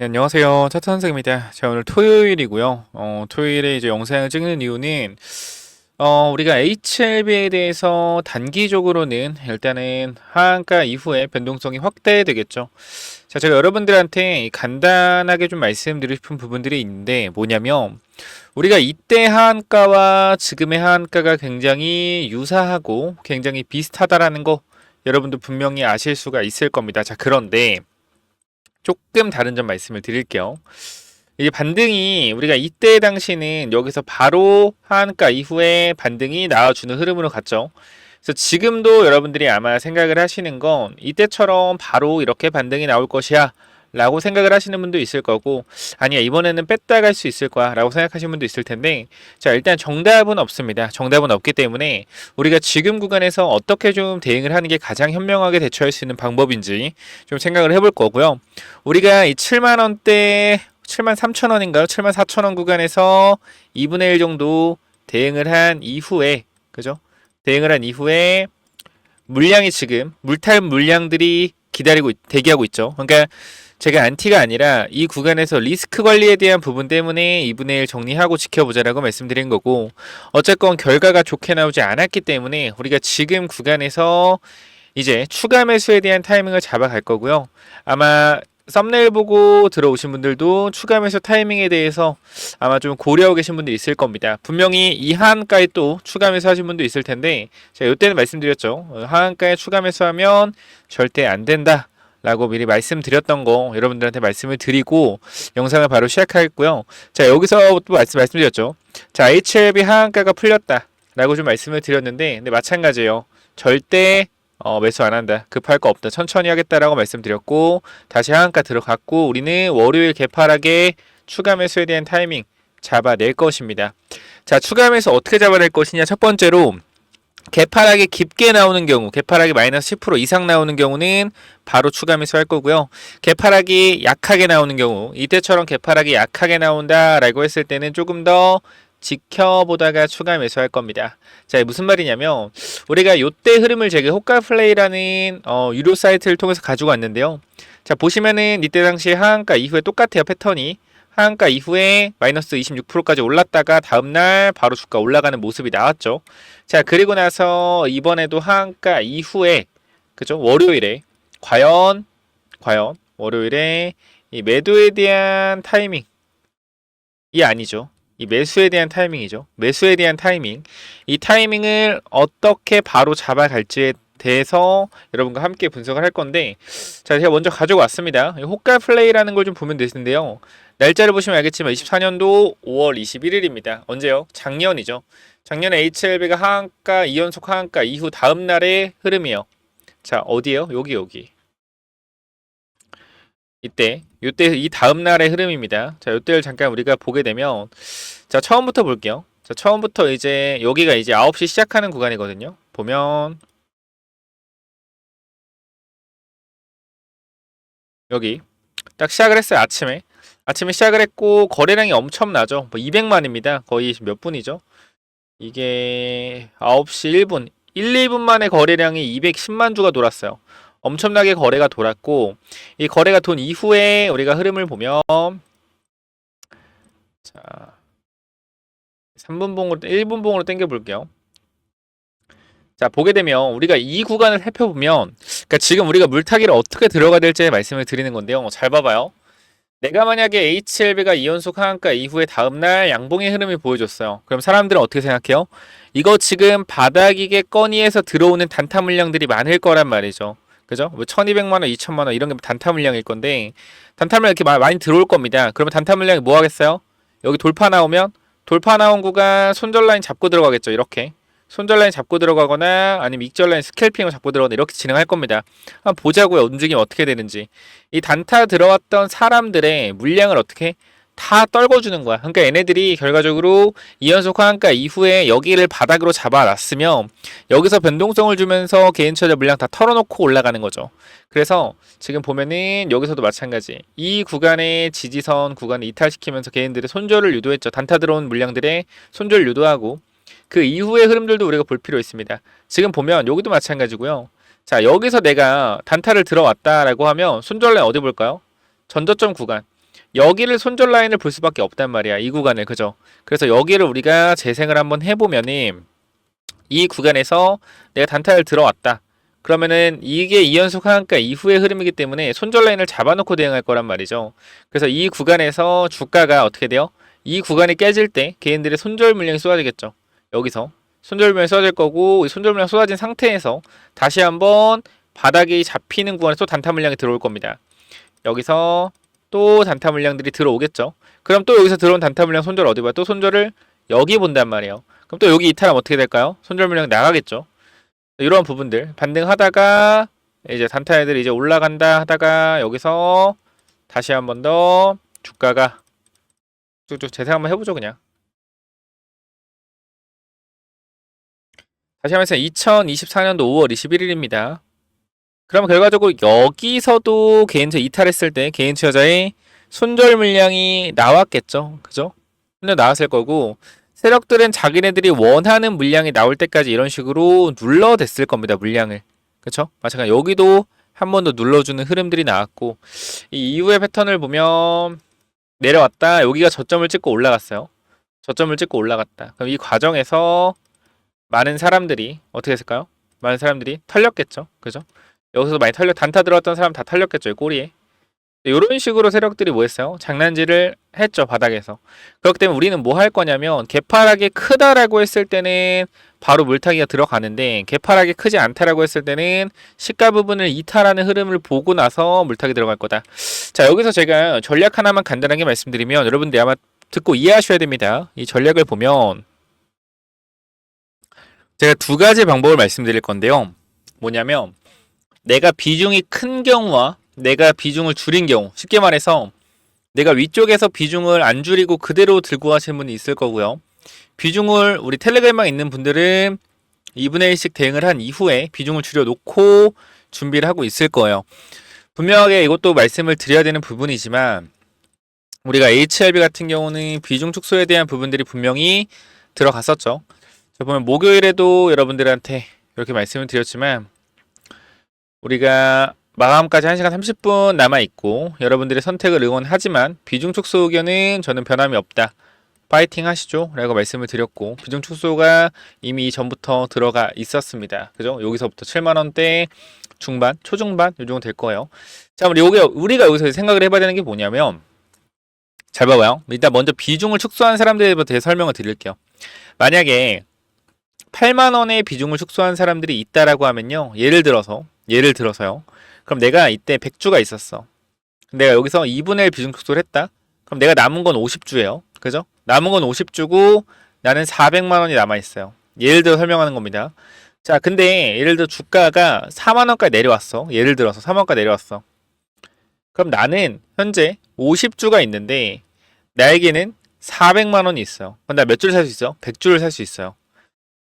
네, 안녕하세요. 차트 선생입니다. 자, 오늘 토요일이고요. 토요일에 이제 영상을 찍는 이유는 우리가 HLB에 대해서 단기적으로는 일단은 하한가 이후에 변동성이 확대되겠죠. 자, 제가 여러분들한테 간단하게 좀 말씀드리고 싶은 부분들이 있는데 뭐냐면 우리가 이때 하한가와 지금의 하한가가 굉장히 유사하고 굉장히 비슷하다라는 거 여러분도 분명히 아실 수가 있을 겁니다. 자, 그런데 조금 다른 점 말씀을 드릴게요. 이제 반등이 우리가 이때 당시는 여기서 바로 하한가 이후에 반등이 나와주는 흐름으로 갔죠. 그래서 지금도 여러분들이 아마 생각을 하시는 건 이때처럼 바로 이렇게 반등이 나올 것이야 라고 생각을 하시는 분도 있을 거고, 아니야 이번에는 뺐다 갈 수 있을 거야 라고 생각하시는 분도 있을 텐데, 자 일단 정답은 없습니다. 정답은 없기 때문에 우리가 지금 구간에서 어떻게 좀 대응을 하는 게 가장 현명하게 대처할 수 있는 방법인지 좀 생각을 해볼 거고요. 우리가 이 7만원대 73,000원인가요? 74,000원 구간에서 2분의 1 정도 대응을 한 이후에, 그죠? 대응을 한 이후에 물량이 지금 물탈 물량들이 대기하고 있죠. 그러니까 제가 안티가 아니라 이 구간에서 리스크 관리에 대한 부분 때문에 2분의 1 정리하고 지켜보자라고 말씀드린 거고, 어쨌건 결과가 좋게 나오지 않았기 때문에 우리가 지금 구간에서 이제 추가 매수에 대한 타이밍을 잡아갈 거고요. 아마 썸네일 보고 들어오신 분들도 추가 매수 타이밍에 대해서 아마 좀 고려하고 계신 분들이 있을 겁니다. 분명히 이 하한가에 또 추가 매수 하신 분도 있을 텐데, 제가 이때는 말씀드렸죠. 하한가에 추가 매수하면 절대 안 된다 라고 미리 말씀드렸던 거 여러분들한테 말씀을 드리고 영상을 바로 시작하겠고요. 자, 여기서 또 말씀드렸죠. 자, HLB 하한가가 풀렸다 라고 좀 말씀을 드렸는데, 근데 마찬가지예요. 절대 매수 안 한다, 급할 거 없다, 천천히 하겠다라고 말씀드렸고, 다시 하한가 들어갔고, 우리는 월요일 개파락에 추가 매수에 대한 타이밍 잡아낼 것입니다. 자, 추가 매수 어떻게 잡아낼 것이냐. 첫 번째로 개파락이 깊게 나오는 경우, 개파락이 마이너스 10% 이상 나오는 경우는 바로 추가 매수할 거고요. 개파락이 약하게 나오는 경우, 이때처럼 개파락이 약하게 나온다라고 했을 때는 조금 더 지켜보다가 추가 매수할 겁니다. 자, 무슨 말이냐면 우리가 요때 흐름을 제가 호가플레이라는 유료 사이트를 통해서 가지고 왔는데요. 자, 보시면은 이때 당시 하한가 이후에 똑같아요. 패턴이 하한가 이후에 마이너스 26%까지 올랐다가 다음날 바로 주가 올라가는 모습이 나왔죠. 자, 그리고 나서 이번에도 하한가 이후에, 그죠? 월요일에 과연 월요일에 이 매도에 대한 타이밍이 아니죠. 이 매수에 대한 타이밍이죠. 매수에 대한 타이밍. 이 타이밍을 어떻게 바로 잡아갈지에 대해서 여러분과 함께 분석을 할 건데, 자, 제가 먼저 가지고 왔습니다. 호가 플레이라는 걸 좀 보면 되는데요. 날짜를 보시면 알겠지만 24년도 5월 21일입니다. 언제요? 작년이죠. 작년에 HLB가 하한가 2연속 하한가 이후 다음 날의 흐름이에요. 자, 어디에요? 여기. 이때 이 다음 날의 흐름입니다. 자, 이때를 잠깐 우리가 보게 되면, 자, 처음부터 볼게요. 자, 처음부터 이제 여기가 이제 9시 시작하는 구간이거든요. 보면 여기 딱 시작을 했어요. 아침에 시작을 했고 거래량이 엄청나죠. 뭐 200만입니다. 거의 몇 분이죠? 이게 9시 1분 2분 만에 거래량이 210만 주가 돌았어요. 엄청나게 거래가 돌았고, 이 거래가 돈 이후에 우리가 흐름을 보면, 자, 3분봉으로 1분봉으로 당겨 볼게요. 자, 보게 되면 우리가 이 구간을 살펴보면, 그러니까 지금 우리가 물타기를 어떻게 들어가야 될지 말씀을 드리는 건데요. 잘 봐봐요. 내가 만약에 HLB가 2연속 하한가 이후에 다음날 양봉의 흐름을 보여줬어요. 그럼 사람들은 어떻게 생각해요? 이거 지금 바닥이겠거니에서 들어오는 단타 물량들이 많을 거란 말이죠. 그죠? 뭐 1200만원, 2000만원 이런 게 단타 물량일 건데, 단타 물량 이렇게 많이 들어올 겁니다. 그러면 단타 물량이 뭐 하겠어요? 여기 돌파 나오면, 돌파 나온 구간 손절 라인 잡고 들어가겠죠. 이렇게 손절 라인 잡고 들어가거나 아니면 익절 라인 스캘핑을 잡고 들어가거나 이렇게 진행할 겁니다. 한번 보자고요. 움직임이 어떻게 되는지. 이 단타 들어왔던 사람들의 물량을 어떻게 다 떨궈주는 거야. 그러니까 얘네들이 결과적으로 2연속 하한가 이후에 여기를 바닥으로 잡아놨으면 여기서 변동성을 주면서 개인 처자 물량 다 털어놓고 올라가는 거죠. 그래서 지금 보면은 여기서도 마찬가지. 이 구간의 지지선 구간을 이탈시키면서 개인들의 손절을 유도했죠. 단타 들어온 물량들의 손절 유도하고, 그 이후의 흐름들도 우리가 볼 필요 있습니다. 지금 보면 여기도 마찬가지고요. 자, 여기서 내가 단타를 들어왔다라고 하면 손절라인 어디 볼까요? 전저점 구간. 여기를 손절 라인을 볼 수밖에 없단 말이야. 이 구간을. 그죠? 그래서 여기를 우리가 재생을 한번 해보면은 이 구간에서 내가 단타를 들어왔다. 그러면은 이게 2연속 하한가 이후의 흐름이기 때문에 손절 라인을 잡아놓고 대응할 거란 말이죠. 그래서 이 구간에서 주가가 어떻게 돼요? 이 구간이 깨질 때 개인들의 손절 물량이 쏟아지겠죠. 여기서 손절 물량이 쏟아질 거고, 이 손절 물량 쏟아진 상태에서 다시 한번 바닥이 잡히는 구간에 또 단타 물량이 들어올 겁니다. 여기서 또 단타 물량들이 들어오겠죠. 그럼 또 여기서 들어온 단타 물량 손절 어디 봐요? 또 손절을 여기 본단 말이에요. 그럼 또 여기 이탈하면 어떻게 될까요? 손절 물량 나가겠죠. 이런 부분들 반등하다가 이제 단타 애들이 이제 올라간다 하다가 여기서 다시 한 번 더 주가가 쭉쭉 재생 한번 해보죠. 그냥 다시 하면서 2024년도 5월 21일입니다. 그럼 결과적으로 여기서도 개인투 이탈했을 때 개인투 여자의 손절 물량이 나왔겠죠. 그죠? 손절 나왔을 거고, 세력들은 자기네들이 원하는 물량이 나올 때까지 이런 식으로 눌러댔을 겁니다. 물량을. 그쵸? 마찬가지 여기도 한 번 더 눌러주는 흐름들이 나왔고, 이 이후의 패턴을 보면 내려왔다. 여기가 저점을 찍고 올라갔어요. 저점을 찍고 올라갔다. 그럼 이 과정에서 많은 사람들이 어떻게 했을까요? 많은 사람들이 털렸겠죠. 그죠? 여기서 많이 단타 들어왔던 사람 다 털렸겠죠. 이 꼬리에. 이런 식으로 세력들이 뭐 했어요? 장난질을 했죠. 바닥에서. 그렇기 때문에 우리는 뭐 할 거냐면 개파락이 크다라고 했을 때는 바로 물타기가 들어가는데, 개파락이 크지 않다라고 했을 때는 시가 부분을 이탈하는 흐름을 보고 나서 물타기 들어갈 거다. 자, 여기서 제가 전략 하나만 간단하게 말씀드리면 여러분들이 아마 듣고 이해하셔야 됩니다. 이 전략을 보면 제가 두 가지 방법을 말씀드릴 건데요. 뭐냐면 내가 비중이 큰 경우와 내가 비중을 줄인 경우, 쉽게 말해서 내가 위쪽에서 비중을 안 줄이고 그대로 들고 가시는 분이 있을 거고요. 비중을 우리 텔레그램에 있는 분들은 2분의 1씩 대응을 한 이후에 비중을 줄여놓고 준비를 하고 있을 거예요. 분명하게 이것도 말씀을 드려야 되는 부분이지만 우리가 HLB 같은 경우는 비중 축소에 대한 부분들이 분명히 들어갔었죠. 자, 보면 목요일에도 여러분들한테 이렇게 말씀을 드렸지만 우리가 마감까지 1시간 30분 남아있고 여러분들의 선택을 응원하지만 비중 축소 의견은 저는 변함이 없다. 파이팅 하시죠 라고 말씀을 드렸고, 비중 축소가 이미 전부터 들어가 있었습니다. 그죠? 여기서부터 7만원대 중반, 초중반 이 정도 될 거예요. 자, 우리가 여기서 생각을 해봐야 되는 게 뭐냐면, 잘 봐봐요. 일단 먼저 비중을 축소한 사람들에 대해 설명을 드릴게요. 만약에 8만원의 비중을 축소한 사람들이 있다라고 하면요, 예를 들어서요. 그럼 내가 이때 100주가 있었어. 내가 여기서 2분의 1 비중 축소를 했다. 그럼 내가 남은 건 50주예요. 그죠? 남은 건 50주고 나는 400만원이 남아있어요. 예를 들어 설명하는 겁니다. 자, 근데 예를 들어 주가가 4만원까지 내려왔어. 예를 들어서 3만원까지 내려왔어. 그럼 나는 현재 50주가 있는데 나에게는 400만원이 있어요. 그럼 나 몇 주를 살 수 있어? 100주를 살 수 있어요.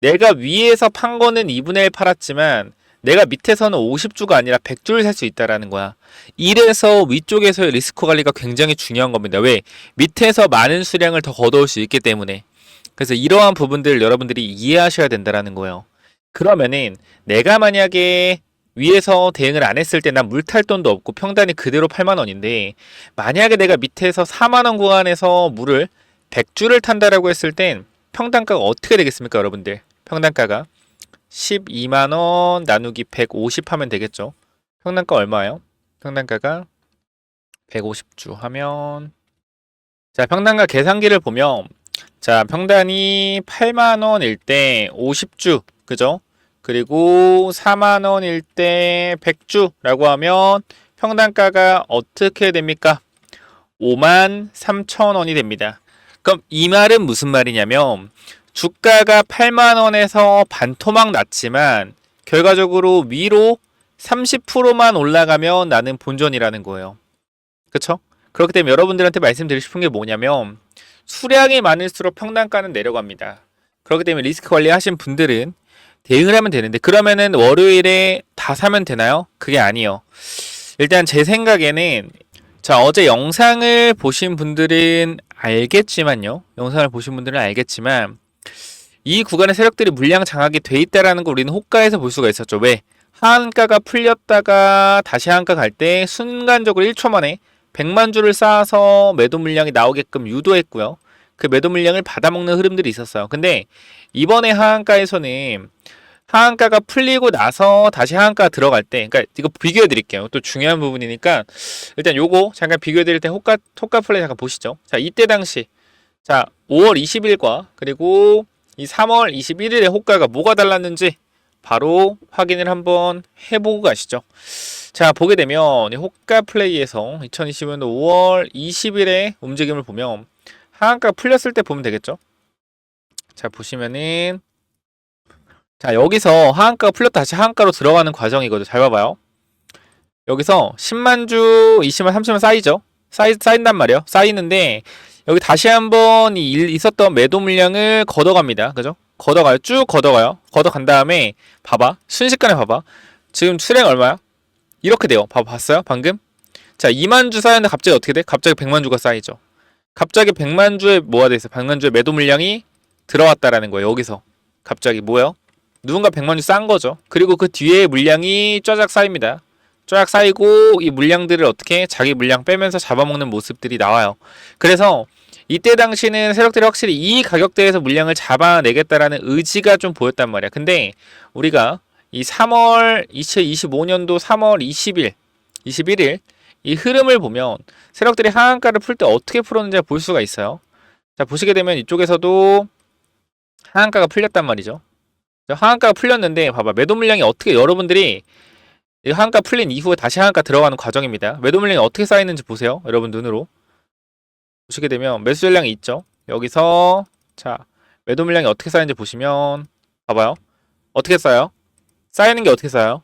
내가 위에서 판 거는 2분의 1 팔았지만 내가 밑에서는 50주가 아니라 100주를 살 수 있다라는 거야. 이래서 위쪽에서의 리스크 관리가 굉장히 중요한 겁니다. 왜? 밑에서 많은 수량을 더 걷어올 수 있기 때문에. 그래서 이러한 부분들을 여러분들이 이해하셔야 된다라는 거예요. 그러면은 내가 만약에 위에서 대응을 안 했을 때 난 물 탈 돈도 없고 평단이 그대로 8만원인데, 만약에 내가 밑에서 4만원 구간에서 물을 100주를 탄다라고 했을 땐 평단가가 어떻게 되겠습니까, 여러분들? 평단가가 12만원 나누기 150 하면 되겠죠. 평단가 얼마예요? 평단가가 150주 하면, 자, 평단가 계산기를 보면, 자, 평단이 8만원일 때 50주, 그죠? 그리고 4만원일 때 100주라고 하면 평단가가 어떻게 됩니까? 53,000원이 됩니다. 그럼 이 말은 무슨 말이냐면, 주가가 8만원에서 반토막 났지만 결과적으로 위로 30%만 올라가면 나는 본전이라는 거예요. 그쵸? 그렇기 때문에 여러분들한테 말씀드리고 싶은 게 뭐냐면, 수량이 많을수록 평단가는 내려갑니다. 그렇기 때문에 리스크 관리 하신 분들은 대응을 하면 되는데, 그러면은 월요일에 다 사면 되나요? 그게 아니에요. 일단 제 생각에는, 자, 어제 영상을 보신 분들은 알겠지만요. 영상을 보신 분들은 알겠지만 이 구간의 세력들이 물량 장악이 돼 있다라는 걸 우리는 호가에서 볼 수가 있었죠. 왜? 하한가가 풀렸다가 다시 하한가 갈 때 순간적으로 1초 만에 100만 주를 쌓아서 매도 물량이 나오게끔 유도했고요. 그 매도 물량을 받아먹는 흐름들이 있었어요. 근데 이번에 하한가에서는 하한가가 풀리고 나서 다시 하한가 들어갈 때, 그러니까 이거 비교해 드릴게요. 또 중요한 부분이니까 일단 요거 잠깐 비교해 드릴 때 호가 플레이 잠깐 보시죠. 자, 이때 당시 자 5월 20일과 그리고 이 3월 21일의 호가가 뭐가 달랐는지 바로 확인을 한번 해보고 가시죠. 자, 보게 되면 이 호가 플레이에서 2020년 5월 20일의 움직임을 보면 하한가 풀렸을 때 보면 되겠죠. 자, 보시면은 자, 여기서 하한가가 풀렸다 다시 하한가로 들어가는 과정이거든요. 잘 봐봐요. 여기서 10만 주, 20만, 30만 쌓이죠. 쌓인단 말이에요. 쌓이는데 여기 다시 한번 있었던 매도 물량을 걷어갑니다. 그죠? 걷어가요. 쭉 걷어가요. 걷어간 다음에 봐봐. 순식간에 봐봐. 지금 수량 얼마야? 이렇게 돼요. 봤어요? 방금? 자, 2만 주 쌓였는데 갑자기 어떻게 돼? 갑자기 100만 주가 쌓이죠. 갑자기 100만 주에 뭐가 돼 있어? 100만 주에 매도 물량이 들어왔다라는 거예요. 여기서. 갑자기 뭐예요? 누군가 100만 주 싼 거죠. 그리고 그 뒤에 물량이 쫙쫙 쌓입니다. 쫙 쌓이고 이 물량들을 어떻게 자기 물량 빼면서 잡아먹는 모습들이 나와요. 그래서 이때 당시는 세력들이 확실히 이 가격대에서 물량을 잡아내겠다라는 의지가 좀 보였단 말이야. 근데 우리가 이 2025년도 3월 21일 이 흐름을 보면 세력들이 하한가를 풀 때 어떻게 풀었는지 볼 수가 있어요. 자, 보시게 되면 이쪽에서도 하한가가 풀렸단 말이죠. 하한가가 풀렸는데 봐봐. 매도 물량이 어떻게 여러분들이 하한가 풀린 이후에 다시 하한가 들어가는 과정입니다. 매도 물량이 어떻게 쌓이는지 보세요. 여러분 눈으로. 보시게 되면 매수 전량이 있죠. 여기서 자 매도 물량이 어떻게 쌓이는지 보시면 봐봐요. 어떻게 쌓여요? 쌓이는 게 어떻게 쌓여요?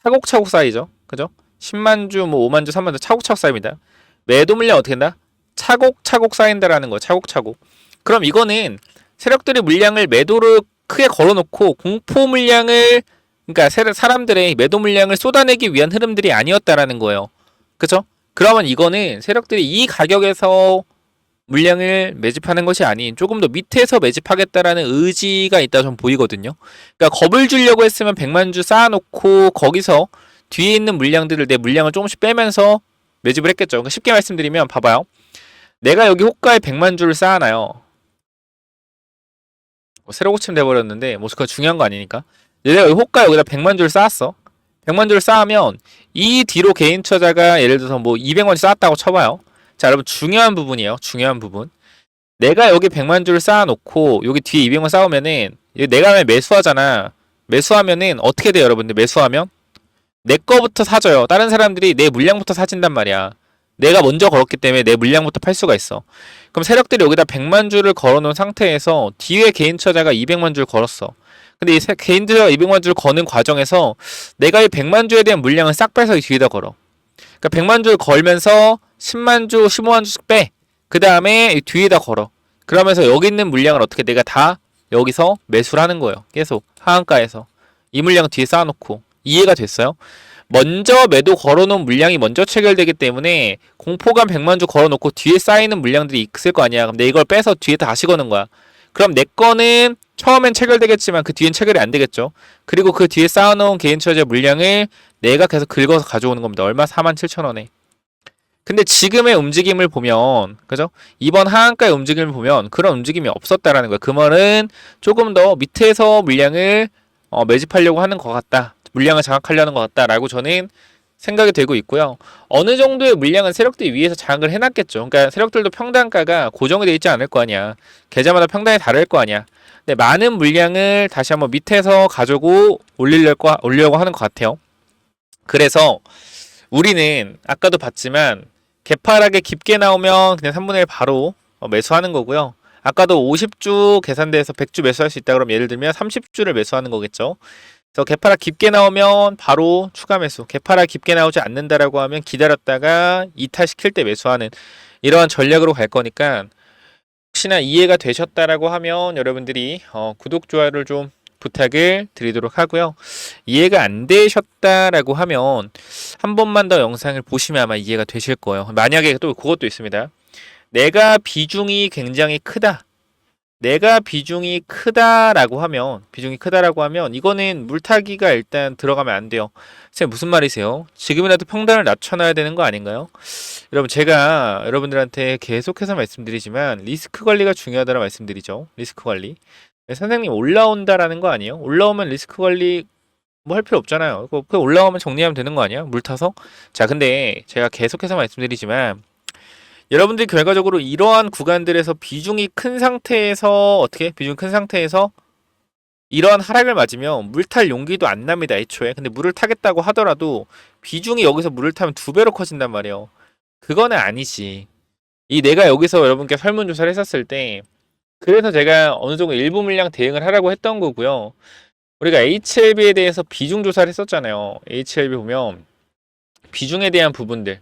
차곡차곡 쌓이죠. 그죠? 10만 주, 뭐 5만 주, 3만 주 차곡차곡 쌓입니다. 매도 물량 어떻게 된다? 차곡차곡 쌓인다라는 거예요. 차곡차곡. 그럼 이거는 세력들이 물량을 매도를 크게 걸어놓고 공포 물량을 그러니까 사람들의 매도 물량을 쏟아내기 위한 흐름들이 아니었다라는 거예요. 그죠? 그러면 이거는 세력들이 이 가격에서 물량을 매집하는 것이 아닌 조금 더 밑에서 매집하겠다라는 의지가 있다 좀 보이거든요. 그러니까 겁을 주려고 했으면 100만 주 쌓아놓고 거기서 뒤에 있는 물량들을 내 물량을 조금씩 빼면서 매집을 했겠죠. 그러니까 쉽게 말씀드리면 봐봐요. 내가 여기 호가에 100만 주를 쌓아놔요. 새로 고침 돼버렸는데 뭐 그거 중요한 거 아니니까. 내가 여기 호가 여기다 100만 주를 쌓았어. 100만 주를 쌓으면 이 뒤로 개인 투자자가 예를 들어서 뭐 200만 주 쌓았다고 쳐봐요. 자, 여러분 중요한 부분이에요. 중요한 부분. 내가 여기 100만 주를 쌓아놓고 여기 뒤에 200만 쌓으면은 내가 매수하잖아. 매수하면은 어떻게 돼요, 여러분들? 매수하면 내 거부터 사줘요. 다른 사람들이 내 물량부터 사진단 말이야. 내가 먼저 걸었기 때문에 내 물량부터 팔 수가 있어. 그럼 세력들이 여기다 100만 주를 걸어놓은 상태에서 뒤에 개인 투자자가 200만 주를 걸었어. 근데 이 개인 투자자가 200만 주를 거는 과정에서 내가 이 100만 주에 대한 물량을 싹 빼서 이 뒤에다 걸어. 그러니까 100만 주를 걸면서 10만 주, 15만 주씩 빼. 그 다음에 이 뒤에다 걸어. 그러면서 여기 있는 물량을 어떻게 내가 다 여기서 매수를 하는 거예요. 계속 하한가에서. 이 물량 뒤에 쌓아놓고. 이해가 됐어요? 먼저 매도 걸어놓은 물량이 먼저 체결되기 때문에 공포감 100만 주 걸어놓고 뒤에 쌓이는 물량들이 있을 거 아니야. 그럼 내 이걸 빼서 뒤에 다시 거는 거야. 그럼 내 거는 처음엔 체결되겠지만 그 뒤엔 체결이 안 되겠죠. 그리고 그 뒤에 쌓아놓은 개인 투자자 물량을 내가 계속 긁어서 가져오는 겁니다. 얼마? 47,000원에. 근데 지금의 움직임을 보면, 그죠? 이번 하한가의 움직임을 보면 그런 움직임이 없었다라는 거예요. 그 말은 조금 더 밑에서 물량을 매집하려고 하는 것 같다. 물량을 장악하려는 것 같다라고 저는 생각이 되고 있고요. 어느 정도의 물량은 세력들이 위에서 장악을 해놨겠죠. 그러니까 세력들도 평단가가 고정이 되어 있지 않을 거 아니야. 계좌마다 평단이 다를 거 아니야. 근데 많은 물량을 다시 한번 밑에서 가지고 올리려고 하는 것 같아요. 그래서 우리는 아까도 봤지만 개파락에 깊게 나오면 그냥 3분의 1 바로 매수하는 거고요. 아까도 50주 계산돼서 100주 매수할 수 있다 그러면 예를 들면 30주를 매수하는 거겠죠. 그래서 개파락 깊게 나오면 바로 추가 매수, 개파락 깊게 나오지 않는다라고 하면 기다렸다가 이탈시킬 때 매수하는 이러한 전략으로 갈 거니까 혹시나 이해가 되셨다라고 하면 여러분들이 구독, 좋아요를 좀 부탁을 드리도록 하고요. 이해가 안 되셨다라고 하면 한 번만 더 영상을 보시면 아마 이해가 되실 거예요. 만약에 또 그것도 있습니다. 내가 비중이 굉장히 크다. 내가 비중이 크다라고 하면 이거는 물타기가 일단 들어가면 안 돼요. 선생님 무슨 말이세요? 지금이라도 평단을 낮춰놔야 되는 거 아닌가요? 여러분 제가 여러분들한테 계속해서 말씀드리지만 리스크 관리가 중요하다고 말씀드리죠. 리스크 관리. 네, 선생님 올라온다라는 거 아니에요? 올라오면 리스크 관리 뭐 할 필요 없잖아요. 그 올라오면 정리하면 되는 거 아니야? 물 타서? 자, 근데 제가 계속해서 말씀드리지만 여러분들이 결과적으로 이러한 구간들에서 비중이 큰 상태에서 비중이 큰 상태에서 이러한 하락을 맞으면 물 탈 용기도 안 납니다, 애초에. 근데 물을 타겠다고 하더라도 비중이 여기서 물을 타면 2배로 커진단 말이에요. 그거는 아니지. 이 내가 여기서 여러분께 설문조사를 했었을 때 그래서 제가 어느 정도 일부 물량 대응을 하라고 했던 거고요. 우리가 HLB에 대해서 비중 조사를 했었잖아요. HLB 보면 비중에 대한 부분들,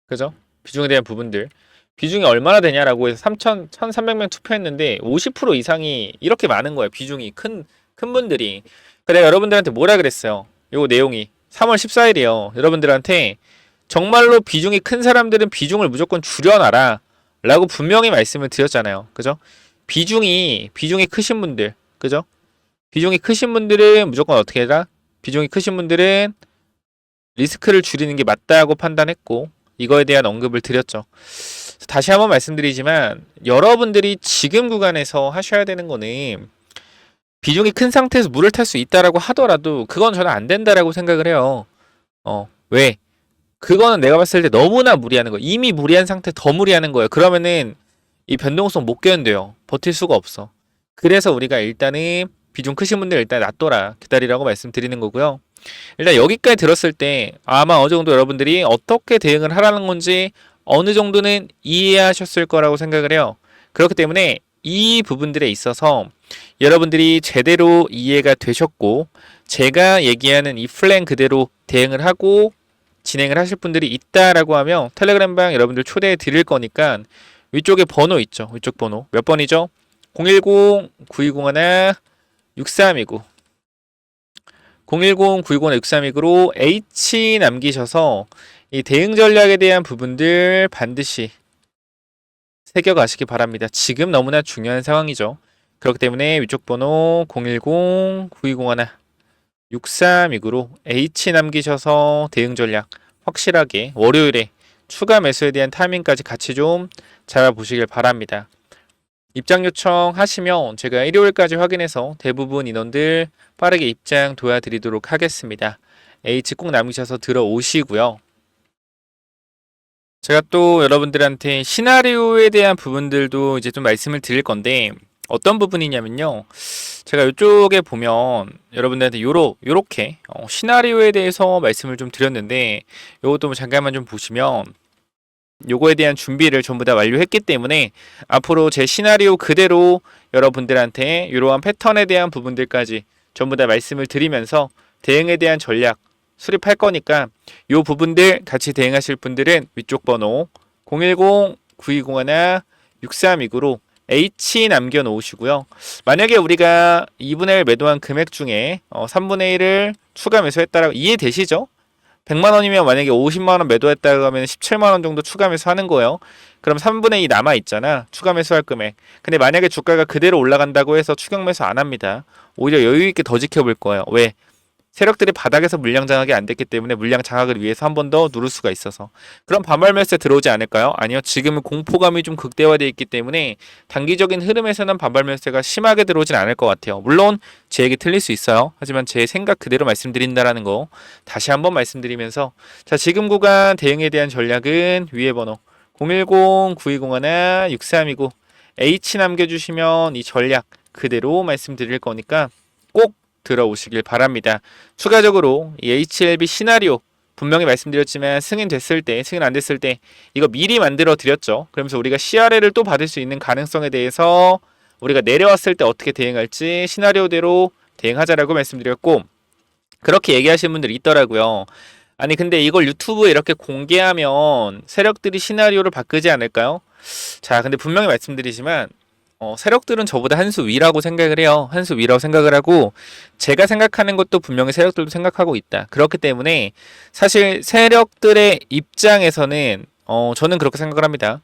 그죠? 비중에 대한 부분들. 비중이 얼마나 되냐라고 해서 1,300명 투표했는데 50% 이상이 이렇게 많은 거예요. 비중이 큰 분들이. 내가 여러분들한테 뭐라 그랬어요? 요 내용이 3월 14일이에요. 여러분들한테 정말로 비중이 큰 사람들은 비중을 무조건 줄여놔라 라고 분명히 말씀을 드렸잖아요. 그죠? 비중이 크신 분들, 그죠? 비중이 크신 분들은 무조건 어떻게 해라? 비중이 크신 분들은 리스크를 줄이는 게 맞다고 판단했고 이거에 대한 언급을 드렸죠. 다시 한번 말씀드리지만 여러분들이 지금 구간에서 하셔야 되는 거는 비중이 큰 상태에서 물을 탈 수 있다라고 하더라도 그건 저는 안 된다라고 생각을 해요. 왜? 그거는 내가 봤을 때 너무나 무리하는 거예요. 이미 무리한 상태 더 무리하는 거예요. 그러면은 이 변동성 못 견뎌요. 버틸 수가 없어. 그래서 우리가 일단은 비중 크신 분들 일단 놔둬라 기다리라고 말씀드리는 거고요. 일단 여기까지 들었을 때 아마 어느 정도 여러분들이 어떻게 대응을 하라는 건지 어느 정도는 이해하셨을 거라고 생각을 해요. 그렇기 때문에 이 부분들에 있어서 여러분들이 제대로 이해가 되셨고 제가 얘기하는 이 플랜 그대로 대응을 하고 진행을 하실 분들이 있다라고 하면 텔레그램방 여러분들 초대해 드릴 거니까 위쪽에 번호 있죠. 위쪽 번호 몇 번이죠? 010-9201-6329 010-9201-6329로 H 남기셔서 이 대응 전략에 대한 부분들 반드시 새겨가시기 바랍니다. 지금 너무나 중요한 상황이죠. 그렇기 때문에 위쪽 번호 010-9201-6329로 H 남기셔서 대응 전략 확실하게 월요일에 추가 매수에 대한 타이밍까지 같이 좀 잡아보시길 바랍니다. 입장 요청하시면 제가 일요일까지 확인해서 대부분 인원들 빠르게 입장 도와드리도록 하겠습니다. H 꼭 남기셔서 들어오시고요. 제가 또 여러분들한테 시나리오에 대한 부분들도 이제 좀 말씀을 드릴 건데 어떤 부분이냐면요. 제가 이쪽에 보면 여러분들한테 요렇게 시나리오에 대해서 말씀을 좀 드렸는데 요것도 잠깐만 좀 보시면 요거에 대한 준비를 전부 다 완료했기 때문에 앞으로 제 시나리오 그대로 여러분들한테 이러한 패턴에 대한 부분들까지 전부 다 말씀을 드리면서 대응에 대한 전략 수립할 거니까 요 부분들 같이 대응하실 분들은 위쪽 번호 010-9201-6329로 H 남겨놓으시고요. 만약에 우리가 2분의 1 매도한 금액 중에 3분의 1을 추가 매수했다라고 이해되시죠? 100만원이면 만약에 50만원 매도했다고 하면 17만원 정도 추가 매수하는 거예요. 그럼 3분의 2 남아있잖아. 추가 매수할 금액. 근데 만약에 주가가 그대로 올라간다고 해서 추격 매수 안 합니다. 오히려 여유있게 더 지켜볼 거예요. 왜? 세력들이 바닥에서 물량 장악이 안 됐기 때문에 물량 장악을 위해서 한 번 더 누를 수가 있어서. 그럼 반발 매수에 들어오지 않을까요? 아니요. 지금은 공포감이 좀 극대화되어 있기 때문에 단기적인 흐름에서는 반발 매수가 심하게 들어오진 않을 것 같아요. 물론 제 얘기 틀릴 수 있어요. 하지만 제 생각 그대로 말씀드린다라는 거 다시 한번 말씀드리면서 자, 지금 구간 대응에 대한 전략은 위에 번호 010-9201-6329 H 남겨주시면 이 전략 그대로 말씀드릴 거니까 꼭 들어오시길 바랍니다. 추가적으로 이 HLB 시나리오 분명히 말씀드렸지만 승인 됐을 때, 승인 안 됐을 때 이거 미리 만들어 드렸죠. 그러면서 우리가 CRL을 또 받을 수 있는 가능성에 대해서 우리가 내려왔을 때 어떻게 대응할지 시나리오대로 대응하자라고 말씀드렸고 그렇게 얘기하시는 분들이 있더라고요. 아니 근데 이걸 유튜브에 이렇게 공개하면 세력들이 시나리오를 바꾸지 않을까요? 자, 근데 분명히 말씀드리지만 세력들은 저보다 한 수 위라고 생각을 해요. 한 수 위라고 생각을 하고 제가 생각하는 것도 분명히 세력들도 생각하고 있다. 그렇기 때문에 사실 세력들의 입장에서는 저는 그렇게 생각을 합니다.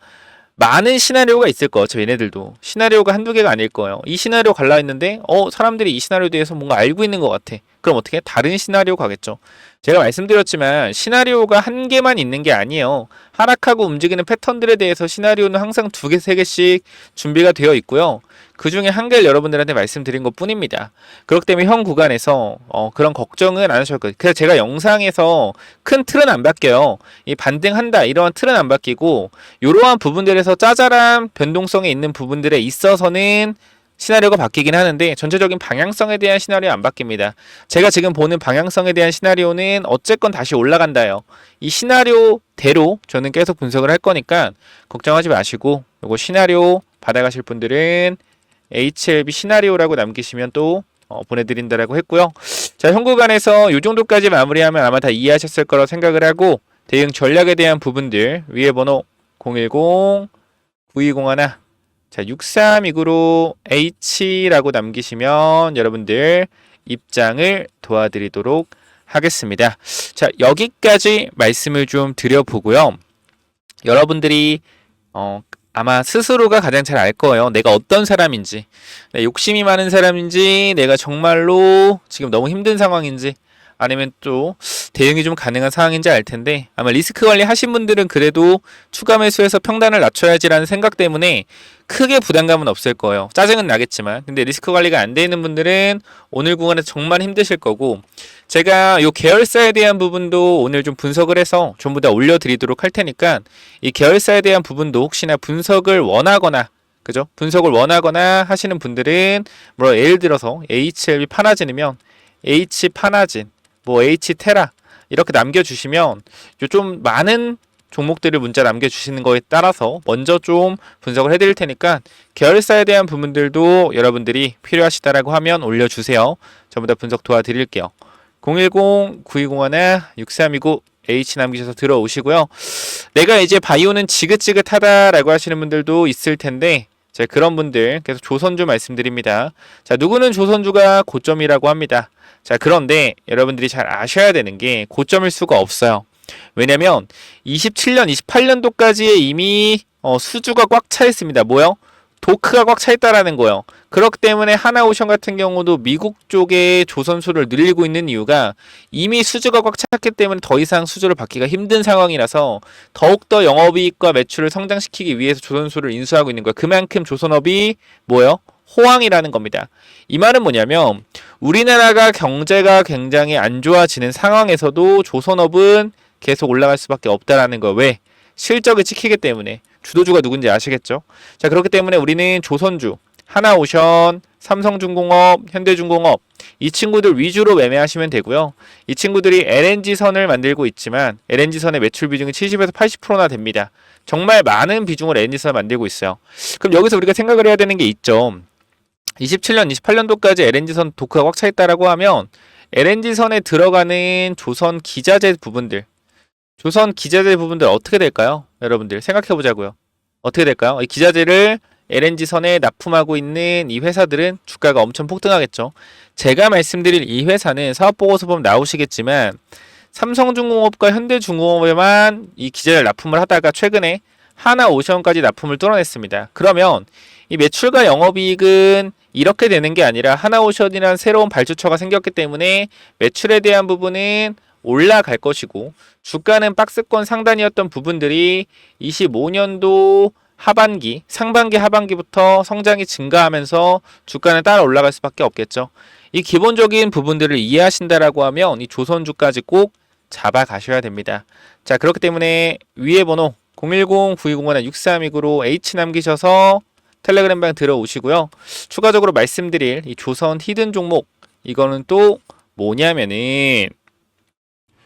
많은 시나리오가 있을 거예요. 저 얘네들도 시나리오가 한두 개가 아닐 거예요. 이 시나리오 갈라 했는데 사람들이 이 시나리오에 대해서 뭔가 알고 있는 것 같아. 그럼 어떻게 다른 시나리오 가겠죠. 제가 말씀드렸지만 시나리오가 한 개만 있는 게 아니에요. 하락하고 움직이는 패턴들에 대해서 시나리오는 항상 두 개, 세 개씩 준비가 되어 있고요. 그 중에 한 개를 여러분들한테 말씀드린 것 뿐입니다. 그렇기 때문에 현 구간에서 그런 걱정은 안 하셔도 거예요. 그래서 제가 영상에서 큰 틀은 안 바뀌어요. 이 반등한다 이러한 틀은 안 바뀌고 이러한 부분들에서 짜잘한 변동성이 있는 부분들에 있어서는 시나리오가 바뀌긴 하는데 전체적인 방향성에 대한 시나리오 안 바뀝니다. 제가 지금 보는 방향성에 대한 시나리오는 어쨌건 다시 올라간다요. 이 시나리오대로 저는 계속 분석을 할 거니까 걱정하지 마시고 요거 시나리오 받아가실 분들은 HLB 시나리오라고 남기시면 또 보내드린다라고 했고요. 자, 현 구간에서 이 정도까지 마무리하면 아마 다 이해하셨을 거라고 생각을 하고 대응 전략에 대한 부분들 위에 번호 010-9201 자, 6329로 H라고 남기시면 여러분들 입장을 도와드리도록 하겠습니다. 자, 여기까지 말씀을 좀 드려보고요. 여러분들이 아마 스스로가 가장 잘 알 거예요. 내가 어떤 사람인지, 욕심이 많은 사람인지, 내가 정말로 지금 너무 힘든 상황인지, 아니면 또 대응이 좀 가능한 상황인지 알 텐데 아마 리스크 관리 하신 분들은 그래도 추가 매수해서 평단을 낮춰야지라는 생각 때문에 크게 부담감은 없을 거예요. 짜증은 나겠지만 근데 리스크 관리가 안 돼 있는 분들은 오늘 구간에서 정말 힘드실 거고 제가 요 계열사에 대한 부분도 오늘 좀 분석을 해서 전부 다 올려드리도록 할 테니까 이 계열사에 대한 부분도 혹시나 분석을 원하거나 그죠? 분석을 원하거나 하시는 분들은 뭐 예를 들어서 HLB 파나진이면 H 파나진 뭐 H테라 이렇게 남겨주시면 좀 많은 종목들을 문자 남겨주시는 거에 따라서 먼저 좀 분석을 해드릴 테니까 계열사에 대한 부분들도 여러분들이 필요하시다라고 하면 올려주세요. 전부 다 분석 도와드릴게요. 010-9201-6329 H 남기셔서 들어오시고요. 내가 이제 바이오는 지긋지긋하다라고 하시는 분들도 있을 텐데 자, 그런 분들 계속 조선주 말씀드립니다. 자, 누구는 조선주가 고점이라고 합니다. 자, 그런데 여러분들이 잘 아셔야 되는 게 고점일 수가 없어요. 왜냐면 27년, 28년도까지의 이미 수주가 꽉 차 있습니다. 뭐요? 도크가 꽉 차 있다라는 거예요. 그렇기 때문에 하나오션 같은 경우도 미국 쪽에 조선수를 늘리고 있는 이유가 이미 수주가 꽉 찼기 때문에 더 이상 수주를 받기가 힘든 상황이라서 더욱더 영업이익과 매출을 성장시키기 위해서 조선수를 인수하고 있는 거예요. 그만큼 조선업이 뭐예요? 호황이라는 겁니다. 이 말은 뭐냐면 우리나라가 경제가 굉장히 안 좋아지는 상황에서도 조선업은 계속 올라갈 수밖에 없다라는 거예요. 왜? 실적이 찍히기 때문에. 주도주가 누군지 아시겠죠? 자, 그렇기 때문에 우리는 조선주, 하나오션, 삼성중공업, 현대중공업 이 친구들 위주로 매매하시면 되고요. 이 친구들이 LNG선을 만들고 있지만 LNG선의 매출 비중이 70에서 80%나 됩니다. 정말 많은 비중을 LNG선을 만들고 있어요. 그럼 여기서 우리가 생각을 해야 되는 게 있죠. 27년, 28년도까지 LNG선 도크가 꽉 차 있다라고 하면 LNG선에 들어가는 조선 기자재 부분들 어떻게 될까요? 여러분들 생각해 보자고요. 어떻게 될까요? 이 기자재를 LNG선에 납품하고 있는 이 회사들은 주가가 엄청 폭등하겠죠. 제가 말씀드릴 이 회사는 사업보고서 보면 나오시겠지만 삼성중공업과 현대중공업에만 이 기자재를 납품을 하다가 최근에 하나오션까지 납품을 뚫어냈습니다. 그러면 이 매출과 영업이익은 이렇게 되는 게 아니라 하나오션이라는 새로운 발주처가 생겼기 때문에 매출에 대한 부분은 올라갈 것이고 주가는 박스권 상단이었던 부분들이 25년도 하반기, 상반기, 하반기부터 성장이 증가하면서 주가는 따라 올라갈 수밖에 없겠죠. 이 기본적인 부분들을 이해하신다라고 하면 이 조선주까지 꼭 잡아가셔야 됩니다. 자, 그렇기 때문에 위에 번호 010-9201-6329로 H 남기셔서 텔레그램방 들어오시고요. 추가적으로 말씀드릴 이 조선 히든 종목 이거는 또 뭐냐면은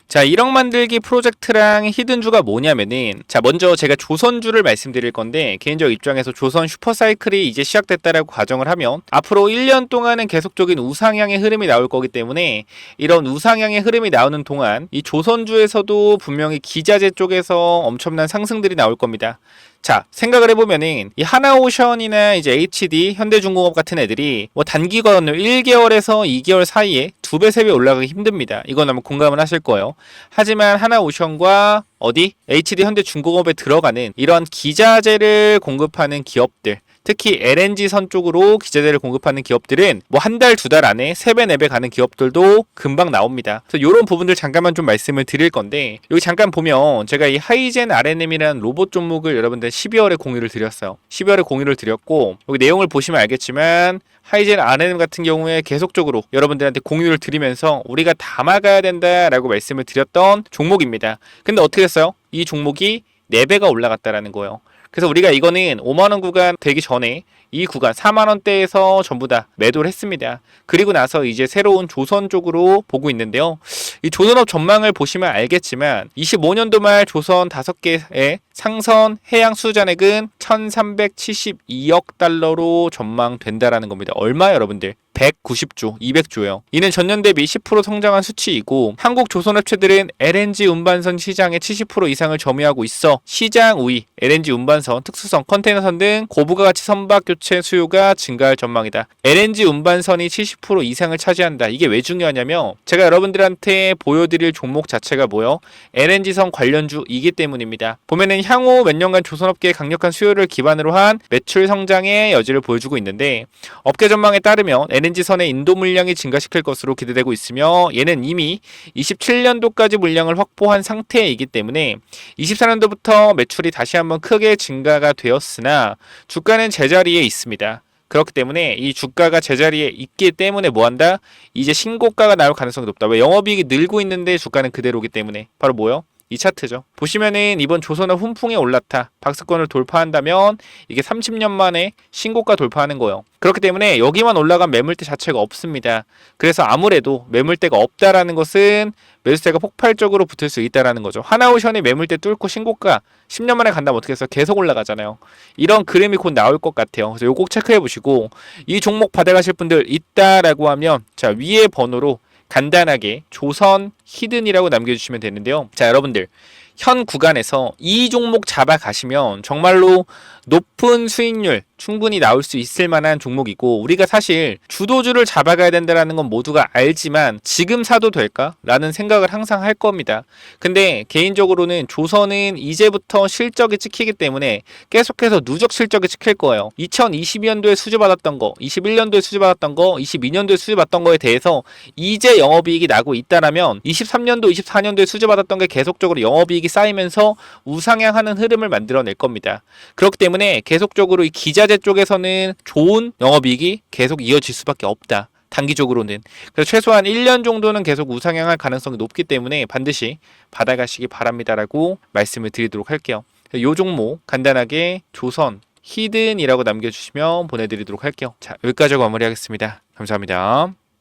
자, 1억 만들기 프로젝트랑 히든주가 뭐냐면은 자, 먼저 제가 조선주를 말씀드릴 건데 개인적 입장에서 조선 슈퍼사이클이 이제 시작됐다라고 가정을 하면 앞으로 1년 동안은 계속적인 우상향의 흐름이 나올 거기 때문에 이런 우상향의 흐름이 나오는 동안 이 조선주에서도 분명히 기자재 쪽에서 엄청난 상승들이 나올 겁니다. 자, 생각을 해보면은 이 하나오션이나 이제 HD, 현대중공업 같은 애들이 뭐 단기간으로 1개월에서 2개월 사이에 2배, 3배 올라가기 힘듭니다. 이건 아마 공감을 하실 거예요. 하지만 하나오션과 어디? HD 현대중공업에 들어가는 이런 기자재를 공급하는 기업들, 특히 LNG선 쪽으로 기자재를 공급하는 기업들은 뭐 한 달, 2달 안에 3배, 4배 가는 기업들도 금방 나옵니다. 그래서 이런 부분들 잠깐만 좀 말씀을 드릴 건데, 여기 잠깐 보면 제가 이 하이젠 RNM이라는 로봇 종목을 여러분들 12월에 공유를 드렸어요. 12월에 공유를 드렸고, 여기 내용을 보시면 알겠지만 하이젠 RNM 같은 경우에 계속적으로 여러분들한테 공유를 드리면서 우리가 담아가야 된다라고 말씀을 드렸던 종목입니다. 근데 어떻게 됐어요? 이 종목이 4배가 올라갔다라는 거예요. 그래서 우리가 이거는 5만원 구간 되기 전에 이 구간 4만원대에서 전부 다 매도를 했습니다. 그리고 나서 이제 새로운 조선 쪽으로 보고 있는데요. 이 조선업 전망을 보시면 알겠지만 25년도 말 조선 5개의 상선 해양 수주잔액은 1372억 달러로 전망된다라는 겁니다. 얼마 여러분들? 190조, 200조예요. 이는 전년 대비 10% 성장한 수치이고 한국 조선업체들은 LNG 운반선 시장의 70% 이상을 점유하고 있어 시장 우위, LNG 운반선, 특수선, 컨테이너선 등 고부가 가치 선박 교체 수요가 증가할 전망이다. LNG 운반선이 70% 이상을 차지한다. 이게 왜 중요하냐면 제가 여러분들한테 보여드릴 종목 자체가 뭐요? LNG선 관련주이기 때문입니다. 보면은 향후 몇 년간 조선업계의 강력한 수요를 기반으로 한 매출 성장의 여지를 보여주고 있는데 업계 전망에 따르면 LNG선의 인도 물량이 증가시킬 것으로 기대되고 있으며 얘는 이미 27년도까지 물량을 확보한 상태이기 때문에 24년도부터 매출이 다시 한번 크게 증가가 되었으나 주가는 제자리에 있습니다. 그렇기 때문에 이 주가가 제자리에 있기 때문에 뭐한다? 이제 신고가가 나올 가능성이 높다. 왜? 영업이익이 늘고 있는데 주가는 그대로기 때문에. 바로 뭐요? 이 차트죠. 보시면은 이번 조선업 훈풍에 올라타 박스권을 돌파한다면 이게 30년 만에 신고가 돌파하는 거예요. 그렇기 때문에 여기만 올라간 매물대 자체가 없습니다. 그래서 아무래도 매물대가 없다라는 것은 매수세가 폭발적으로 붙을 수 있다라는 거죠. 하나오션이 매물대 뚫고 신고가 10년 만에 간다면 어떻게 해서 계속 올라가잖아요. 이런 그림이 곧 나올 것 같아요. 그래서 요거 꼭 체크해 보시고 이 종목 받아가실 분들 있다라고 하면 자 위에 번호로 간단하게 조선 히든이라고 남겨주시면 되는데요. 자 여러분들 현 구간에서 이 종목 잡아가시면 정말로 높은 수익률 충분히 나올 수 있을 만한 종목이고 우리가 사실 주도주를 잡아가야 된다는 건 모두가 알지만 지금 사도 될까? 라는 생각을 항상 할 겁니다. 근데 개인적으로는 조선은 이제부터 실적이 찍히기 때문에 계속해서 누적 실적이 찍힐 거예요. 2022년도에 수주받았던 거, 21년도에 수주받았던 거, 22년도에 수주받았던 거에 대해서 이제 영업이익이 나고 있다라면 23년도, 24년도에 수주받았던 게 계속적으로 영업이익이 쌓이면서 우상향하는 흐름을 만들어낼 겁니다. 그렇기 때문에 계속적으로 이 기자재 쪽에서는 좋은 영업이익이 계속 이어질 수밖에 없다. 단기적으로는. 그래서 최소한 1년 정도는 계속 우상향할 가능성이 높기 때문에 반드시 받아가시기 바랍니다라고 말씀을 드리도록 할게요. 이 종목 간단하게 조선 히든이라고 남겨주시면 보내드리도록 할게요. 자 여기까지 마무리하겠습니다. 감사합니다.